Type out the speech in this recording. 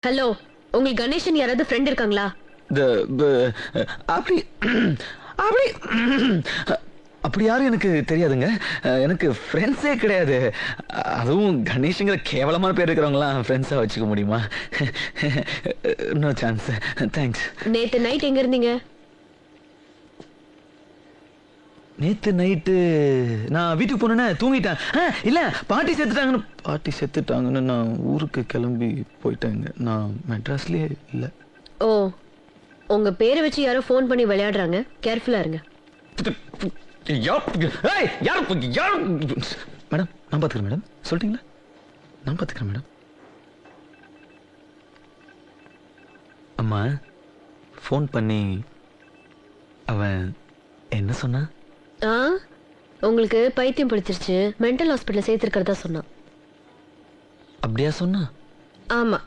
Hello, உங்களுக்கு கணேசன் யாராவது friend இருக்காங்களா? அப்படி அப்படி அப்படி யாரும் எனக்கு தெரியாதுங்க. எனக்கு ஃப்ரெண்ட்ஸே கிடையாது. அதுவும் கணேஷுங்கிற கேவலமான பேர் இருக்கிறவங்களாம் ஃப்ரெண்ட்ஸாக வச்சுக்க முடியுமா? No chance. தேங்க்ஸ். நேத்து நைட் எங்க இருந்தீங்க? நேத்து நைட்டு நான் வீட்டுக்கு போனேன்னா தூங்கிட்டேன். இல்லை, பாட்டி செத்துட்டாங்கன்னு நான் ஊருக்கு கிளம்பி போயிட்டேங்க. நான் மெட்ராஸ்லேயே இல்லை. ஓ, உங்க பேரை வச்சு யாரோ ஃபோன் பண்ணி விளையாடுறாங்க. கேர்ஃபுல்லா இருங்க. மேடம், நான் பார்த்துக்கிறேன் மேடம். சொல்லிட்டீங்களா? நான் பார்த்துக்கிறேன் மேடம். அம்மா ஃபோன் பண்ணி அவன் என்ன சொன்னா? உங்களுக்கு பைத்தியம் பிடிச்சிருச்சு, மென்டல் ஹாஸ்பிட்டல் சேர்த்திருக்கிறதா சொன்னான். அப்படியா சொன்னா? ஆமா.